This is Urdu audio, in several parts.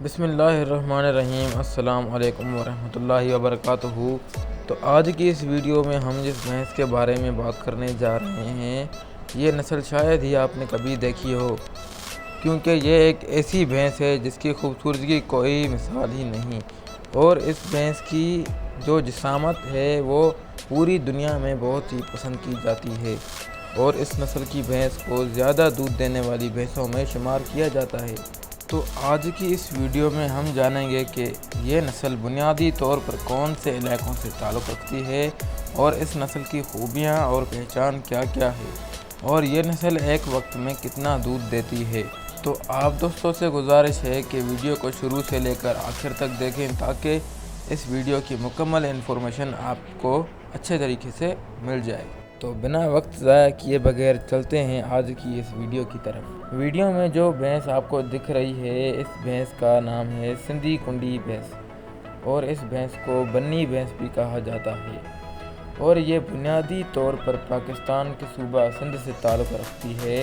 بسم اللہ الرحمن الرحیم۔ السلام علیکم ورحمۃ اللہ وبرکاتہ۔ تو آج کی اس ویڈیو میں ہم جس بھینس کے بارے میں بات کرنے جا رہے ہیں، یہ نسل شاید ہی آپ نے کبھی دیکھی ہو، کیونکہ یہ ایک ایسی بھینس ہے جس کی خوبصورتی کی کوئی مثال ہی نہیں، اور اس بھینس کی جو جسامت ہے وہ پوری دنیا میں بہت ہی پسند کی جاتی ہے، اور اس نسل کی بھینس کو زیادہ دودھ دینے والی بھینسوں میں شمار کیا جاتا ہے۔ تو آج کی اس ویڈیو میں ہم جانیں گے کہ یہ نسل بنیادی طور پر کون سے علاقوں سے تعلق رکھتی ہے، اور اس نسل کی خوبیاں اور پہچان کیا کیا ہے، اور یہ نسل ایک وقت میں کتنا دودھ دیتی ہے۔ تو آپ دوستوں سے گزارش ہے کہ ویڈیو کو شروع سے لے کر آخر تک دیکھیں تاکہ اس ویڈیو کی مکمل انفارمیشن آپ کو اچھے طریقے سے مل جائے۔ تو بنا وقت ضائع کیے بغیر چلتے ہیں آج کی اس ویڈیو کی طرف۔ ویڈیو میں جو بھینس آپ کو دکھ رہی ہے، اس بھینس کا نام ہے سندھی کنڈی بھینس، اور اس بھینس کو بنی بھینس بھی کہا جاتا ہے، اور یہ بنیادی طور پر پاکستان کے صوبہ سندھ سے تعلق رکھتی ہے،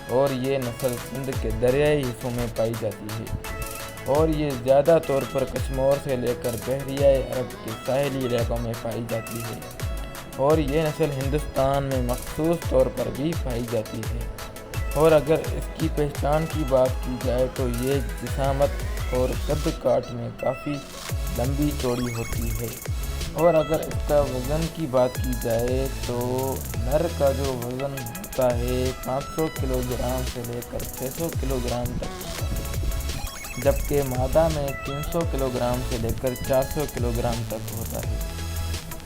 اور یہ نسل سندھ کے دریائی حصوں میں پائی جاتی ہے، اور یہ زیادہ طور پر کشمور سے لے کر بحیرہ عرب کے ساحلی علاقوں میں پائی جاتی ہے، اور یہ نسل ہندوستان میں مخصوص طور پر بھی پائی جاتی ہے۔ اور اگر اس کی پہچان کی بات کی جائے تو یہ جسامت اور قد کاٹ میں کافی لمبی چوڑی ہوتی ہے، اور اگر اس کا وزن کی بات کی جائے تو نر کا جو وزن ہوتا ہے 500 کلو گرام سے لے کر 600 کلو گرام تک ہوتا ہے، جبکہ مادہ میں 300 کلو گرام سے لے کر 400 کلو گرام تک ہوتا ہے۔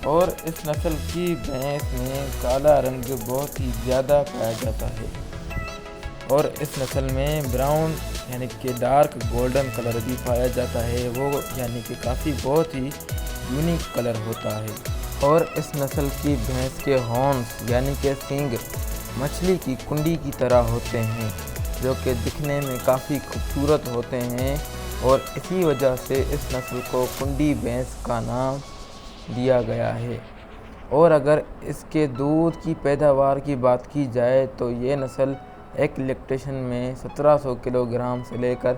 اور اس نسل کی بھینس میں کالا رنگ بہت ہی زیادہ پایا جاتا ہے، اور اس نسل میں براؤن یعنی کہ ڈارک گولڈن کلر بھی پایا جاتا ہے، وہ یعنی کہ کافی بہت ہی یونیک کلر ہوتا ہے۔ اور اس نسل کی بھینس کے ہارنز یعنی کہ سینگ مچھلی کی کنڈی کی طرح ہوتے ہیں، جو کہ دکھنے میں کافی خوبصورت ہوتے ہیں، اور اسی وجہ سے اس نسل کو کنڈی بھینس کا نام دیا گیا ہے۔ اور اگر اس کے دودھ کی پیداوار کی بات کی جائے تو یہ نسل ایک لیکٹیشن میں 1700 کلو گرام سے لے کر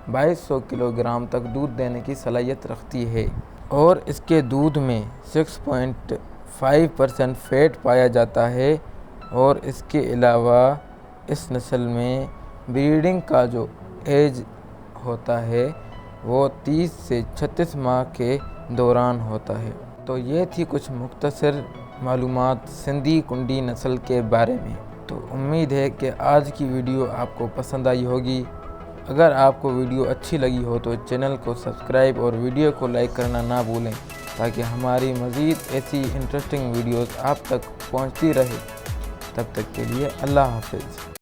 2200 کلو گرام تک دودھ دینے کی صلاحیت رکھتی ہے، اور اس کے دودھ میں 6.5% فیٹ پایا جاتا ہے، اور اس کے علاوہ اس نسل میں بریڈنگ کا جو ایج ہوتا ہے وہ 30 سے 36 ماہ کے دوران ہوتا ہے۔ تو یہ تھی کچھ مختصر معلومات سندھی کنڈی نسل کے بارے میں۔ تو امید ہے کہ آج کی ویڈیو آپ کو پسند آئی ہوگی۔ اگر آپ کو ویڈیو اچھی لگی ہو تو چینل کو سبسکرائب اور ویڈیو کو لائک کرنا نہ بھولیں، تاکہ ہماری مزید ایسی انٹرسٹنگ ویڈیوز آپ تک پہنچتی رہے۔ تب تک کے لیے اللہ حافظ۔